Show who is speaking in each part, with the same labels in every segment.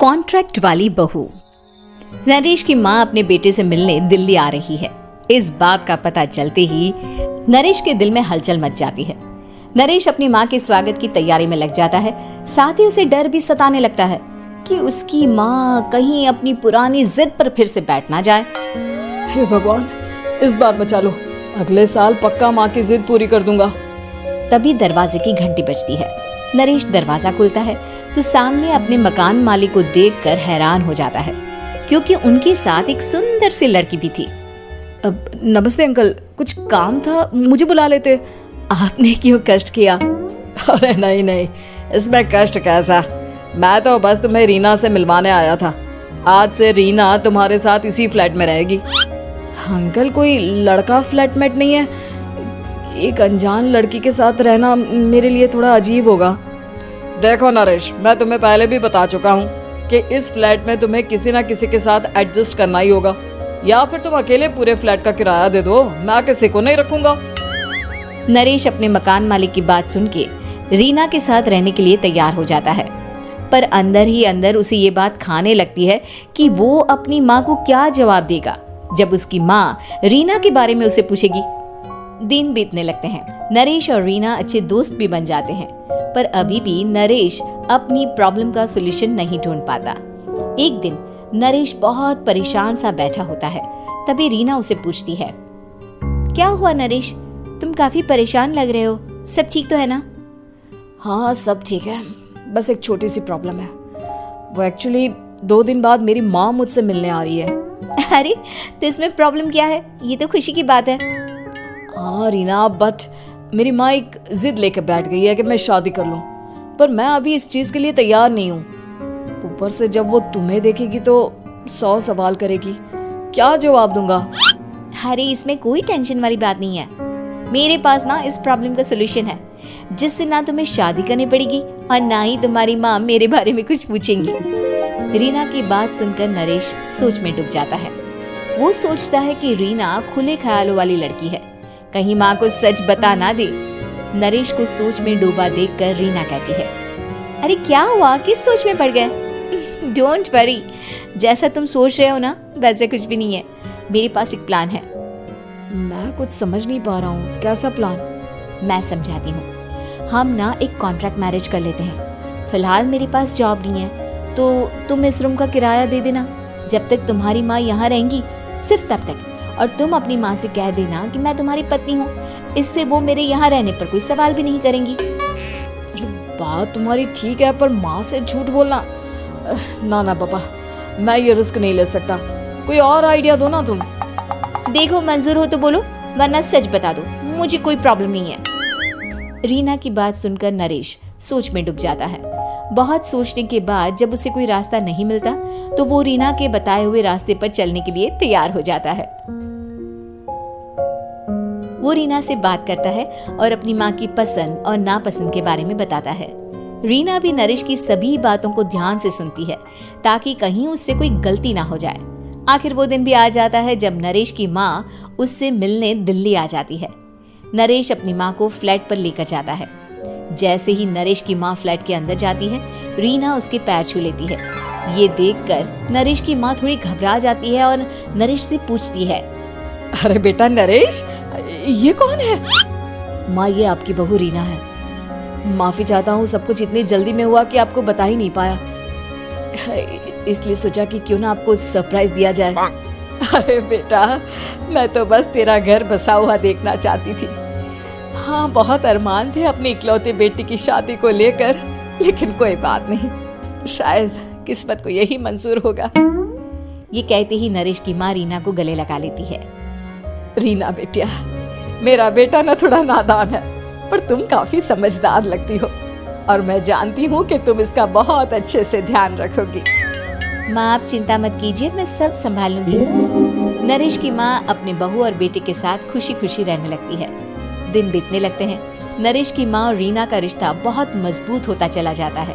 Speaker 1: Contract वाली बहू। नरेश की माँ अपने बेटे से मिलने दिल्ली आ रही है। इस बात का पता चलते ही नरेश के दिल में हलचल मच जाती है। नरेश अपनी माँ के स्वागत की तैयारी में लग जाता है। साथ ही उसे डर भी सताने लगता है कि उसकी माँ कहीं अपनी पुरानी जिद पर फिर से बैठ ना जाए।
Speaker 2: हे भगवान, इस बार बचा लो, अगले साल पक्का माँ की जिद पूरी कर दूंगा।
Speaker 1: तभी दरवाजे की घंटी बजती है। नरेश दरवाजा खोलता है तो सामने अपने मकान मालिक को देखकर हैरान हो जाता है, क्योंकि उनके साथ एक सुंदर सी लड़की भी थी।
Speaker 2: अब नमस्ते अंकल, कुछ काम था, मुझे बुला लेते।
Speaker 1: आपने क्यों कष्ट किया?
Speaker 2: अरे नहीं नहीं, इसमें कष्ट कैसा, मैं तो बस तुम्हें रीना से मिलवाने आया था। आज से रीना तुम्हारे साथ इसी फ्लैट में रहेगी। अंकल, कोई लड़का फ्लैटमेट नहीं है? एक अनजान लड़की के साथ रहना मेरे लिए थोड़ा अजीब होगा। देखो नरेश, मैं तुम्हें पहले भी बता चुका हूँ कि इस फ्लैट में तुम्हें किसी ना किसी के साथ एडजस्ट करना ही होगा, या फिर तुम अकेले पूरे फ्लैट का किराया दे दो, मैं किसी को नहीं रखूंगा।
Speaker 1: नरेश अपने मकान मालिक की बात सुन के रीना के साथ रहने के लिए तैयार हो जाता है, पर अंदर ही अंदर उसे ये बात खाने लगती है कि वो अपनी माँ को क्या जवाब देगा जब उसकी माँ रीना के बारे में उसे पूछेगी। दिन बीतने लगते हैं। नरेश और रीना अच्छे दोस्त भी बन जाते हैं, पर अभी भी नरेश अपनी प्रॉब्लम का सॉल्यूशन नहीं ढूंढ पाता। एक दिन नरेश बहुत परेशान सा बैठा होता है। तभी रीना उसे पूछती है, क्या हुआ नरेश, तुम काफी परेशान लग रहे हो, सब ठीक तो है ना?
Speaker 2: हाँ सब ठीक है, बस एक छोटी सी प्रॉब्लम है। वो एक्चुअली 2 दिन बाद मेरी माँ मुझसे मिलने आ रही है।
Speaker 1: अरे तो इसमें प्रॉब्लम क्या है, ये तो खुशी की बात है।
Speaker 2: हाँ रीना, बट मेरी माँ एक जिद लेकर बैठ गई है कि मैं शादी कर लूं, पर मैं अभी इस चीज के लिए तैयार नहीं हूँ। ऊपर से जब वो तुम्हें देखेगी तो 100 सवाल करेगी, क्या जवाब दूंगा?
Speaker 1: अरे इसमें कोई टेंशन वाली बात नहीं है, मेरे पास ना इस प्रॉब्लम का सलूशन है, जिससे ना तुम्हें शादी करनी पड़ेगी और ना ही तुम्हारी माँ मेरे बारे में कुछ पूछेंगी। रीना की बात सुनकर नरेश सोच में डूब जाता है। वो सोचता है कि रीना खुले ख्यालों वाली लड़की है, कहीं माँ को सच बता ना दे। नरेश को सोच में डूबा देखकर रीना कहती है, अरे क्या हुआ, किस सोच में पड़ गए? डोंट वरी, जैसा तुम सोच रहे हो ना वैसे कुछ भी नहीं है, मेरे पास एक प्लान है।
Speaker 2: मैं कुछ समझ नहीं पा रहा हूँ, कैसा प्लान?
Speaker 1: मैं समझाती हूँ। हम ना एक कॉन्ट्रैक्ट मैरिज कर लेते हैं। फिलहाल मेरे पास जॉब नहीं है, तो तुम इस रूम का किराया दे देना जब तक तुम्हारी माँ यहाँ रहेंगी, सिर्फ तब तक। और तुम अपनी माँ से कह देना कि मैं तुम्हारी पत्नी हूँ, इससे वो मेरे यहाँ रहने पर कोई सवाल भी नहीं करेंगी।
Speaker 2: अरे बात तुम्हारी ठीक है, पर माँ से झूठ बोलना, ना ना पापा, मैं ये रिस्क नहीं ले सकता। कोई और आइडिया दो ना तुम।
Speaker 1: देखो मंजूर हो तो बोलो, वरना सच बता दो, मुझे कोई प्रॉब्लम नहीं है। रीना की बात सुनकर नरेश सोच में डूब जाता है। बहुत सोचने के बाद जब उसे कोई रास्ता नहीं मिलता तो वो रीना के बताए हुए रास्ते पर चलने के लिए तैयार हो जाता है। वो रीना से बात करता है और अपनी माँ की पसंद और नापसंद के बारे में बताता है। रीना भी नरेश की सभी बातों को ध्यान से सुनती है, ताकि कहीं उससे कोई गलती ना हो जाए। आखिर वो दिन भी आ जाता है जब नरेश की माँ उससे मिलने दिल्ली आ जाती है। नरेश अपनी माँ को फ्लैट पर लेकर जाता है। जैसे ही नरेश की माँ फ्लैट के अंदर जाती है, रीना उसके पैर छू लेती है। ये देखकर नरेश की माँ थोड़ी घबरा जाती है और नरेश से पूछती है,
Speaker 2: अरे बेटा नरेश, ये कौन है? माँ, ये आपकी बहू रीना है। माफी चाहता हूँ, सब कुछ इतनी जल्दी में हुआ कि आपको बता ही नहीं पाया, इसलिए सोचा कि क्यों ना आपको सरप्राइज दिया जाए। अरे बेटा, मैं तो बस तेरा घर बसा हुआ देखना चाहती थी। हाँ, बहुत अरमान थे अपनी इकलौती बेटी की शादी को लेकर, लेकिन कोई बात नहीं, शायद किस्मत को यही मंजूर होगा।
Speaker 1: ये कहते ही नरेश की माँ रीना को गले लगा लेती है।
Speaker 2: रीना बेटिया, मेरा बेटा ना थोड़ा नादान है, पर तुम काफी समझदार लगती हो, और मैं जानती हूँ कि तुम इसका बहुत अच्छे से ध्यान रखोगी।
Speaker 1: माँ आप चिंता मत कीजिए, मैं सब संभाल लूंगी। नरेश की माँ अपने बहू और बेटे के साथ खुशी खुशी रहने लगती है। दिन बीतने लगते हैं। नरेश की माँ और रीना का रिश्ता बहुत मजबूत होता चला जाता है।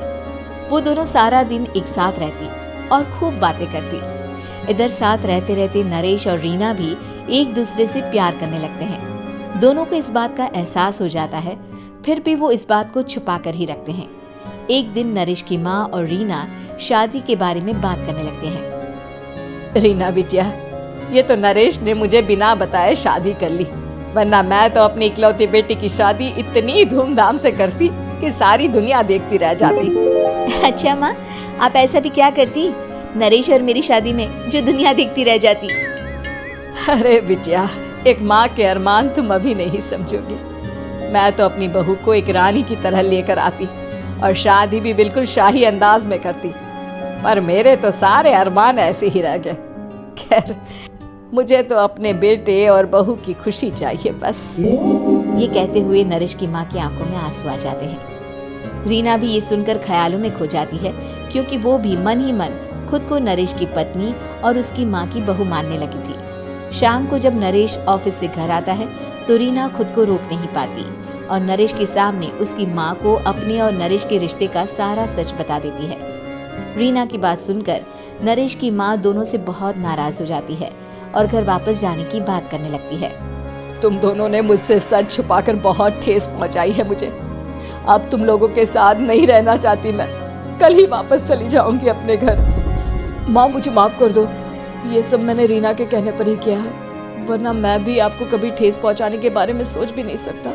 Speaker 1: वो दोनों सारा दिन एक साथ रहती और खूब बातें करती। इधर साथ रहते रहते नरेश और रीना भी एक दूसरे से प्यार करने लगते हैं। दोनों को इस बात का एहसास हो जाता है, फिर भी वो इस बात को छुपा कर ही रखते हैं। एक दिन नरेश की माँ और रीना शादी के बारे में बात करने लगते हैं।
Speaker 2: रीना बिटिया, ये तो नरेश ने मुझे बिना बताए शादी कर ली, वरना मैं तो अपनी इकलौती बेटी की शादी इतनी धूमधाम से करती कि सारी दुनिया देखती रह जाती।
Speaker 1: अच्छा माँ, आप ऐसा भी क्या करती नरेश और मेरी शादी में जो दुनिया देखती रह जाती?
Speaker 2: अरे बिटिया, एक माँ के अरमान तुम अभी नहीं समझोगी। मैं तो अपनी बहू को एक रानी की तरह लेकर आती और शादी भी बिल्कुल शाही अंदाज में करती, पर मेरे तो सारे अरमान ऐसे ही रह गए। खैर, मुझे तो अपने बेटे और बहू की खुशी चाहिए बस।
Speaker 1: ये कहते हुए नरेश की माँ की आंखों में आंसू आ जाते हैं। रीना भी ये सुनकर ख्यालों में खो जाती है, क्योंकि वो भी मन ही मन खुद को नरेश की पत्नी और उसकी माँ की बहू मानने लगी थी। शाम को जब नरेश ऑफिस से घर आता है तो रीना खुद को रोक नहीं पाती और नरेश के सामने उसकी माँ को अपने और नरेश के रिश्ते का सारा सच बता देती है। रीना की बात सुनकर नरेश की माँ दोनों से बहुत नाराज हो जाती है और घर वापस जाने की बात करने लगती है।
Speaker 2: तुम दोनों ने मुझसे सच छुपाकर बहुत ठेस पहुंचाई है मुझे। अब तुम लोगों के साथ नहीं रहना चाहती मैं, कल ही वापस चली जाऊंगी अपने घर। माँ, मुझे माफ कर दो, ये सब मैंने रीना के कहने पर ही किया है, वरना मैं भी आपको कभी ठेस पहुंचाने के बारे में सोच भी नहीं सकता।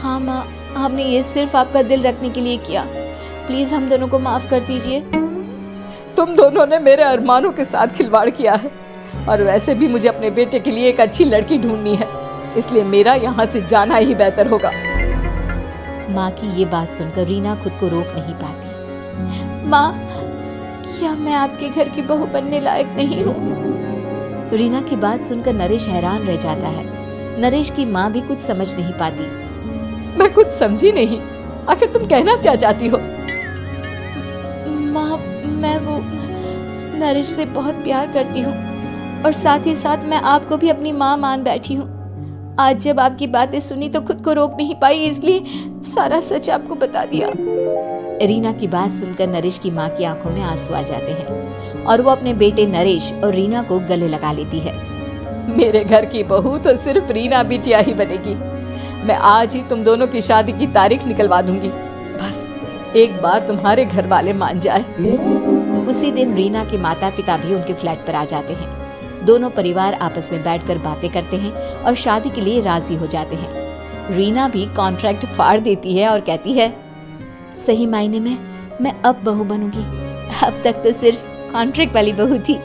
Speaker 1: हाँ माँ, हमने ये सिर्फ आपका दिल रखने के लिए किया, प्लीज हम दोनों को माफ कर दीजिए।
Speaker 2: तुम दोनों ने मेरे अरमानों के साथ खिलवाड़ किया है, और वैसे भी मुझे अपने बेटे के लिए एक अच्छी लड़की ढूंढनी है, इसलिए मेरा यहाँ से जाना ही बेहतर होगा।
Speaker 1: माँ की ये बात सुनकर रीना खुद को रोक नहीं पाती। माँ, क्या मैं आपके घर की बहू बनने लायक नहीं हूँ? रीना की बात सुनकर नरेश हैरान रह जाता है। नरेश की माँ भी कुछ समझ नहीं पाती।
Speaker 2: मैं कुछ समझी नहीं, आखिर तुम कहना क्या चाहती हो?
Speaker 1: माँ, मैं वो नरेश से बहुत प्यार करती हूँ और साथ ही साथ मैं आपको भी अपनी माँ मान बैठी हूँ। आज जब आपकी बातें सुनी तो खुद को रोक नहीं पाई, इसलिए सारा सच आपको बता दिया। रीना की बात सुनकर नरेश की माँ की आंखों में आंसू आ जाते हैं और वो अपने बेटे नरेश और रीना को गले लगा लेती है।
Speaker 2: मेरे घर की बहू तो सिर्फ रीना बिटिया ही बनेगी। मैं आज ही तुम दोनों की शादी की तारीख निकलवा दूंगी, बस एक बार तुम्हारे घर वाले मान जाए।
Speaker 1: उसी दिन रीना के माता पिता भी उनके फ्लैट पर आ जाते हैं। दोनों परिवार आपस में बैठकर बातें करते हैं और शादी के लिए राजी हो जाते हैं। रीना भी कॉन्ट्रैक्ट फाड़ देती है और कहती है, सही मायने में मैं अब बहू बनूंगी, अब तक तो सिर्फ कॉन्ट्रैक्ट वाली बहू थी।